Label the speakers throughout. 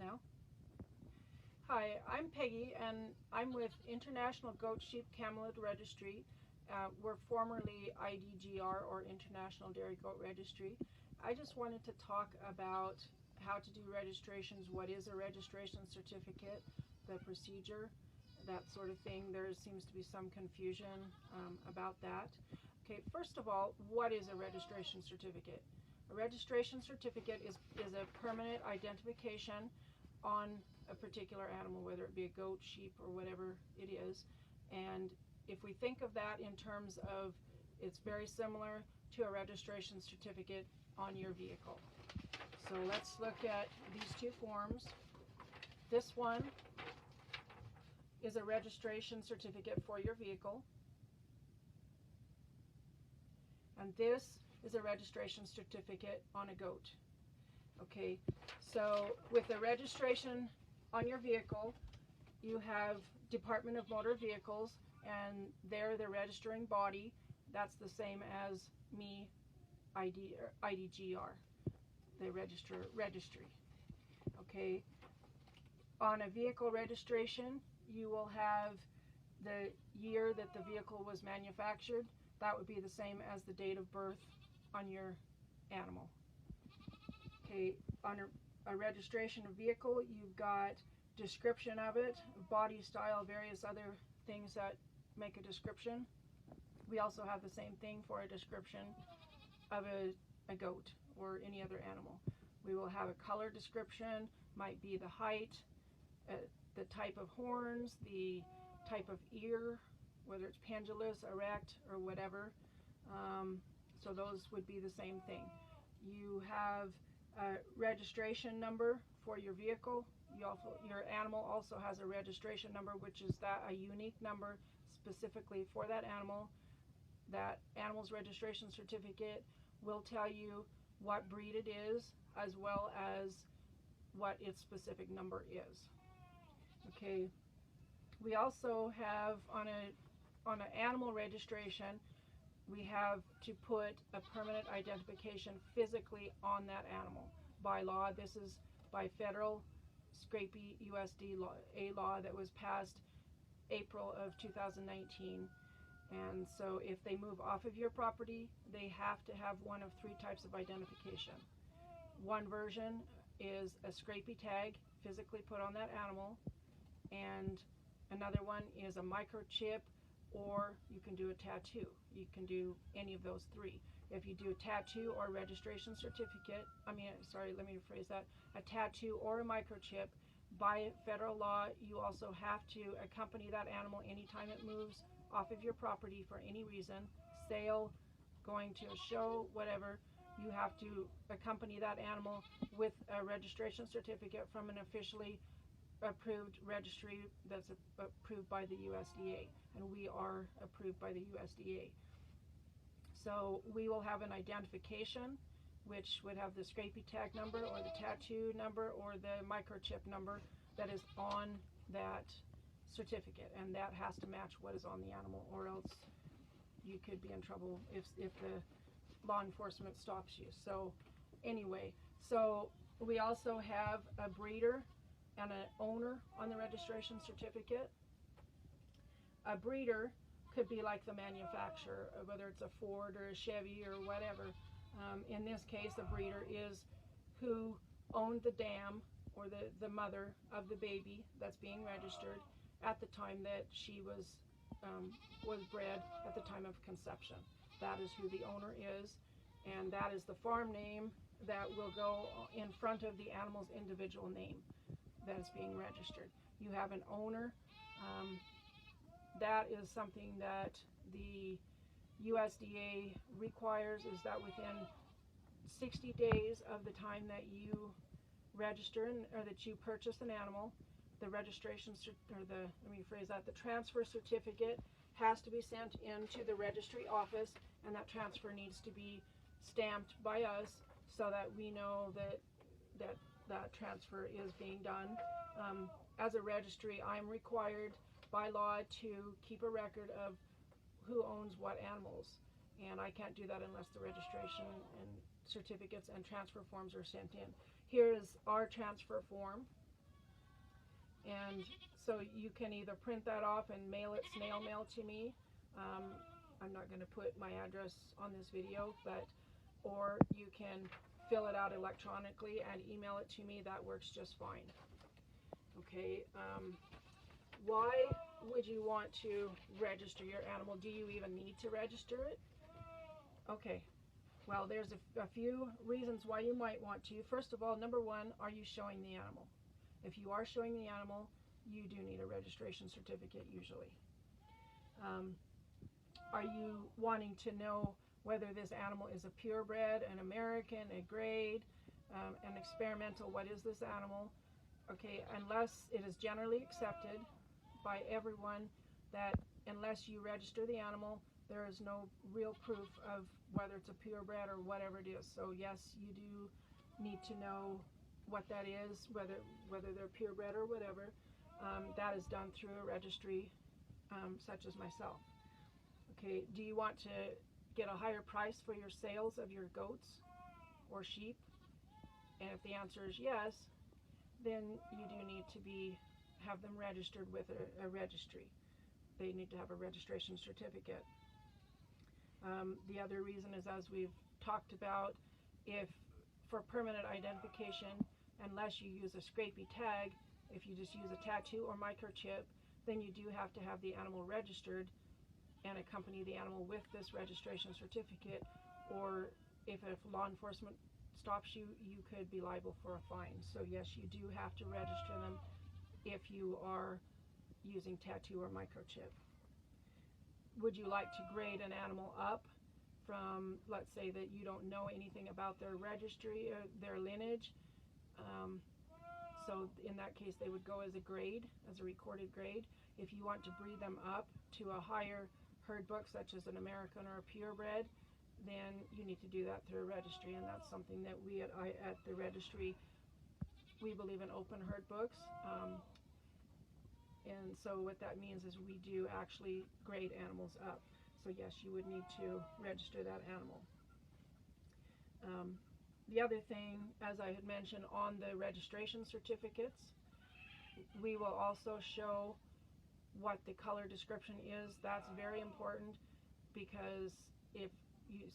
Speaker 1: now. Hi, I'm Peggy, and I'm with International Goat Sheep Camelid Registry. We're formerly IDGR, or International Dairy Goat Registry. I just wanted to talk about how to do registrations, what is a registration certificate, the procedure, that sort of thing. There seems to be some confusion about that. Okay, first of all, what is a registration certificate? A registration certificate is a permanent identification on a particular animal, whether it be a goat, sheep, or whatever it is. And if we think of that in terms of, it's very similar to a registration certificate on your vehicle. So let's look at these two forms. This one is a registration certificate for your vehicle, and this is a registration certificate on a goat. Okay, so with the registration on your vehicle, you have Department of Motor Vehicles, and they're the registering body. That's the same as me, IDGR, the registry. Okay, on a vehicle registration, you will have the year that the vehicle was manufactured. That would be the same as the date of birth on your animal. Okay, on a registration of vehicle, you've got description of it, body style, various other things that make a description. We also have the same thing for a description of a goat or any other animal. We will have a color description, might be the height, the type of horns, the type of ear, whether it's pendulous, erect, or whatever. So those would be the same thing. You have a registration number for your vehicle. Your animal also has a registration number, which is a unique number specifically for that animal. That animal's registration certificate will tell you what breed it is, as well as what its specific number is. Okay, we also have on an animal registration, we have to put a permanent identification physically on that animal. By law, this is by federal Scrapie USD law, a law that was passed April of 2019. And so if they move off of your property, they have to have one of three types of identification. One version is a Scrapie tag physically put on that animal, and another one is a microchip, or you can do a tattoo. You can do any of those three. If you do a tattoo or a registration certificate, let me rephrase that, a tattoo or a microchip, by federal law, you also have to accompany that animal anytime it moves off of your property for any reason, sale, going to a show, whatever. You have to accompany that animal with a registration certificate from an officially approved registry that's approved by the USDA, and we are approved by the USDA. So we will have an identification, which would have the Scrapie tag number or the tattoo number or the microchip number that is on that certificate, and that has to match what is on the animal, or else you could be in trouble if the law enforcement stops you. So anyway, so we also have a breeder and an owner on the registration certificate. A breeder could be like the manufacturer, whether it's a Ford or a Chevy or whatever. In this case, a breeder is who owned the dam or the mother of the baby that's being registered at the time that she was bred at the time of conception. That is who the owner is, and that is the farm name that will go in front of the animal's individual name that is being registered. You have an owner. That is something that the USDA requires, is that within 60 days of the time that you register or that you purchase an animal, the registration the transfer certificate has to be sent into the registry office, and that transfer needs to be stamped by us so that we know that transfer is being done. As a registry, I'm required by law to keep a record of who owns what animals, and I can't do that unless the registration and certificates and transfer forms are sent in. Here is our transfer form. And so you can either print that off and mail it snail mail to me. I'm not going to put my address on this video, but or you can fill it out electronically and email it to me. That works just fine. Okay, why would you want to register your animal? Do you even need to register it? Okay, well, there's a few reasons why you might want to. First of all, number one, are you showing the animal? If you are showing the animal, you do need a registration certificate usually. Are you wanting to know whether this animal is a purebred, an American, a grade, an experimental? What is this animal? Okay, unless it is generally accepted by everyone that unless you register the animal, there is no real proof of whether it's a purebred or whatever it is. So yes, you do need to know what that is, whether they're purebred or whatever. That is done through a registry such as myself. Okay, do you want to get a higher price for your sales of your goats or sheep? And if the answer is yes, then you do need to have them registered with a registry. They need to have a registration certificate. The other reason is, as we've talked about, if for permanent identification, unless you use a scrapey tag, if you just use a tattoo or microchip, then you do have to have the animal registered and accompany the animal with this registration certificate, or if law enforcement stops you, you could be liable for a fine. So yes, you do have to register them if you are using tattoo or microchip. Would you like to grade an animal up from, let's say that you don't know anything about their registry or their lineage? So in that case, they would go as a grade, as a recorded grade. If you want to breed them up to a higher herd book, such as an American or a purebred, then you need to do that through a registry, and that's something that we at the registry, we believe in open herd books. And so what that means is we do actually grade animals up. So yes, you would need to register that animal. The other thing, as I had mentioned on the registration certificates, we will also show what the color description is. That's very important, because if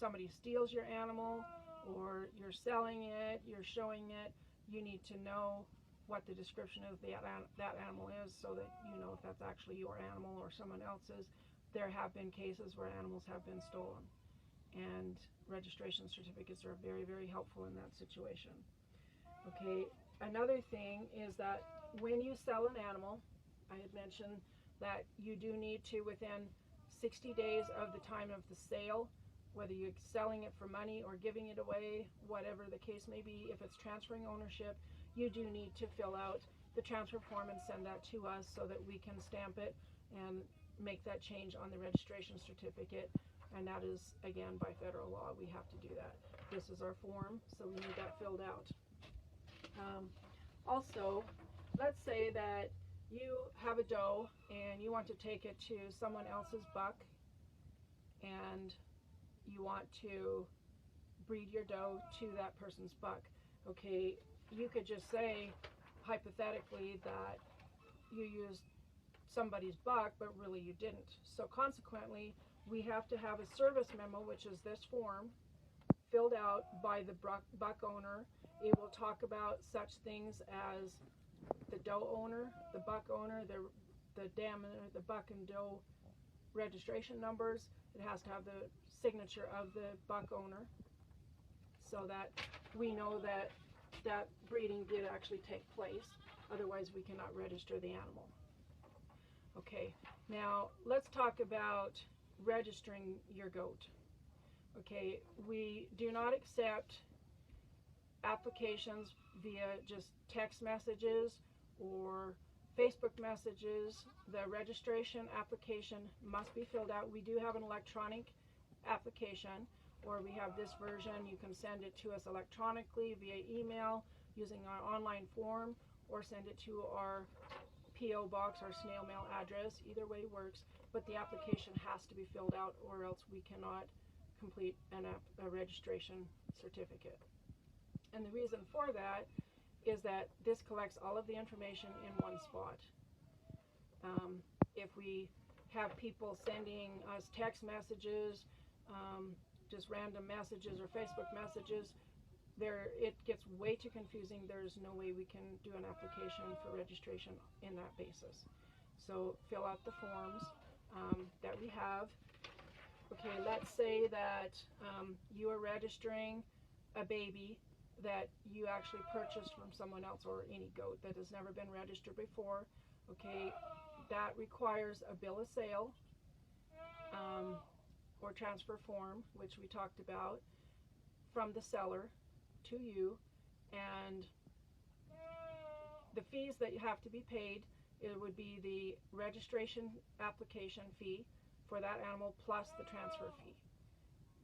Speaker 1: somebody steals your animal or you're selling it, you're showing it, you need to know what the description of that animal is, so that you know if that's actually your animal or someone else's. There have been cases where animals have been stolen, and registration certificates are very, very helpful in that situation. Okay, another thing is that when you sell an animal, I had mentioned that you do need to, within 60 days of the time of the sale, whether you're selling it for money or giving it away, whatever the case may be, if it's transferring ownership, you do need to fill out the transfer form and send that to us so that we can stamp it and make that change on the registration certificate. And that is, again, by federal law, we have to do that. This is our form, so we need that filled out. Also, let's say that you have a doe and you want to take it to someone else's buck, and you want to breed your doe to that person's buck. Okay, you could just say, hypothetically, that you used somebody's buck, but really you didn't. So consequently, we have to have a service memo, which is this form, filled out by the buck owner. It will talk about such things as the doe owner, the buck owner, the dam, the buck and doe registration numbers. It has to have the signature of the buck owner, so that we know that that breeding did actually take place. Otherwise, we cannot register the animal. Okay, now let's talk about registering your goat. Okay, we do not accept applications via just text messages or Facebook messages. The registration application must be filled out. We do have an electronic application, or we have this version. You can send it to us electronically via email using our online form, or send it to our P.O. box, our snail mail address. Either way works, but the application has to be filled out, or else we cannot complete a registration certificate. And the reason for that is that this collects all of the information in one spot. If we have people sending us text messages, just random messages or Facebook messages, it gets way too confusing. There's no way we can do an application for registration in that basis. So fill out the forms that we have. Okay, let's say that you are registering a baby that you actually purchased from someone else, or any goat that has never been registered before. Okay, that requires a bill of sale or transfer form, which we talked about, from the seller to you, and the fees that have to be paid, it would be the registration application fee for that animal plus the transfer fee.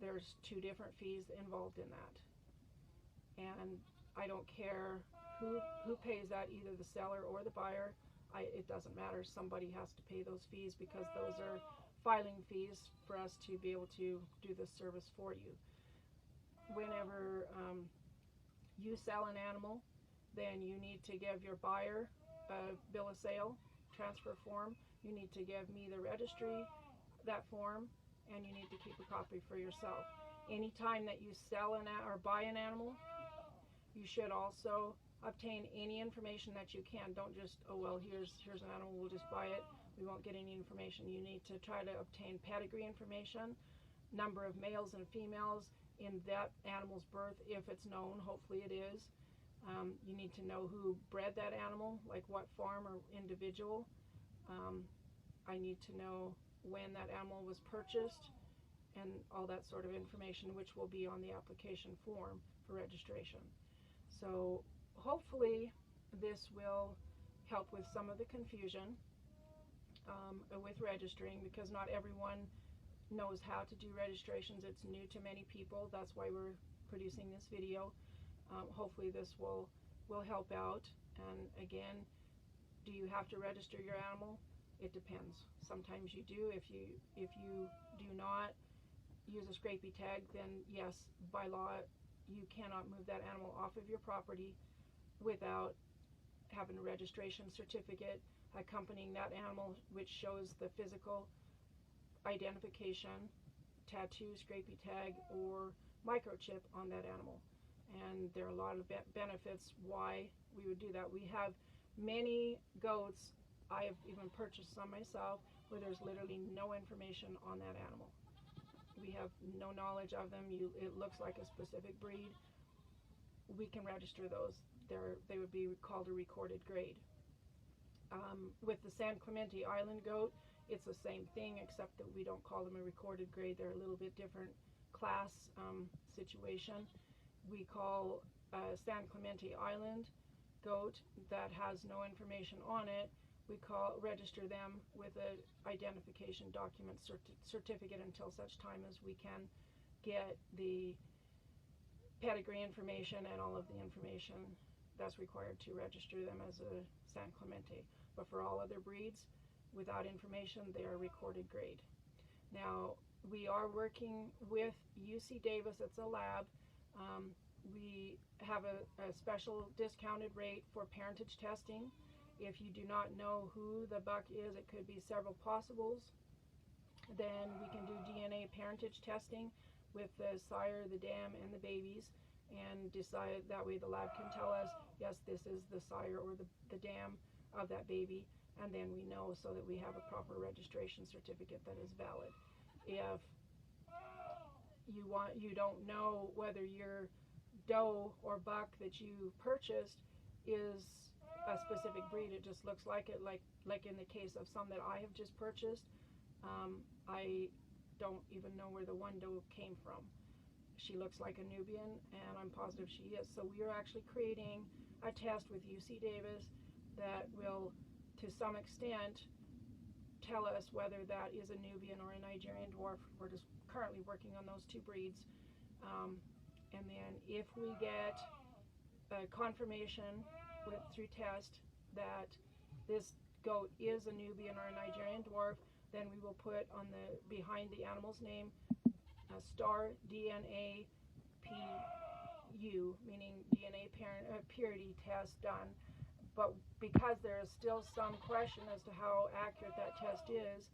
Speaker 1: There's two different fees involved in that, and I don't care who pays that, either the seller or the buyer. It doesn't matter. Somebody has to pay those fees, because those are filing fees for us to be able to do this service for you. Whenever you sell an animal, then you need to give your buyer a bill of sale transfer form. You need to give me, the registry, that form, and you need to keep a copy for yourself. Anytime that you sell or buy an animal, you should also obtain any information that you can. Don't just, oh well, here's an animal, we'll just buy it, we won't get any information. You need to try to obtain pedigree information, number of males and females in that animal's birth, if it's known. Hopefully it is. You need to know who bred that animal, like what farm or individual. I need to know when that animal was purchased, and all that sort of information, which will be on the application form for registration. So hopefully this will help with some of the confusion with registering, because not everyone knows how to do registrations. It's new to many people. That's why we're producing this video. Hopefully this will help out. And again, do you have to register your animal? It depends. Sometimes you do. If you do not use a scrapie tag, then yes, by law you cannot move that animal off of your property without having a registration certificate accompanying that animal, which shows the physical identification, tattoo, scrapie tag, or microchip on that animal. And there are a lot of benefits why we would do that. We have many goats, I have even purchased some myself, where there's literally no information on that animal. We have no knowledge of them. It looks like a specific breed. We can register those. They would be called a recorded grade. With the San Clemente Island goat, it's the same thing, except that we don't call them a recorded grade. They're a little bit different class situation. We call San Clemente Island goat that has no information on it, we register them with an identification document certificate until such time as we can get the pedigree information and all of the information that's required to register them as a San Clemente. But for all other breeds, without information, they are recorded grade. Now, we are working with UC Davis. It's a lab. We have a special discounted rate for parentage testing. If you do not know who the buck is, it could be several possibles, then we can do DNA parentage testing with the sire, the dam, and the babies, and decide that way the lab can tell us, yes, this is the sire or the dam of that baby, and then we know, so that we have a proper registration certificate that is valid. If you don't know whether your doe or buck that you purchased is a specific breed, it just looks like it, like in the case of some that I have just purchased. I don't even know where the one doe came from. She looks like a Nubian, and I'm positive she is. So we are actually creating a test with UC Davis that will, to some extent, tell us whether that is a Nubian or a Nigerian dwarf. We're just currently working on those two breeds. And then if we get a confirmation through test that this goat is a Nubian or a Nigerian dwarf, then we will put on behind the animal's name a star DNA U, meaning DNA purity test done. But because there is still some question as to how accurate that test is,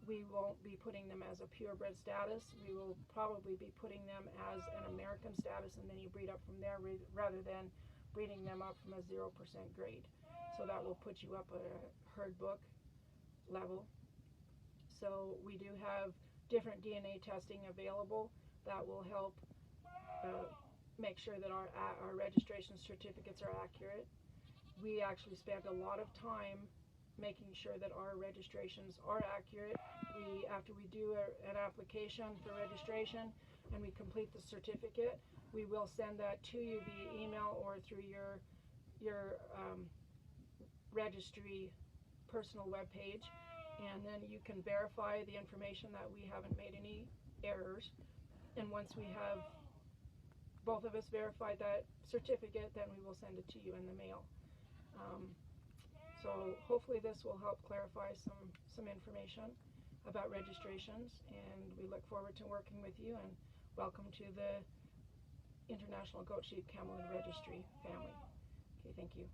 Speaker 1: we won't be putting them as a purebred status. We will probably be putting them as an American status, and then you breed up from there rather than breeding them up from a 0% grade. So that will put you up at a herd book level. So we do have different DNA testing available that will help make sure that our registration certificates are accurate. We actually spent a lot of time making sure that our registrations are accurate. After we do an application for registration and we complete the certificate, we will send that to you via email or through your registry personal web page, and then you can verify the information that we haven't made any errors. And once we have both of us verified that certificate, then we will send it to you in the mail. So hopefully this will help clarify some information about registrations, and we look forward to working with you, and welcome to the International Goat Sheep Camelid Registry family. Okay, thank you.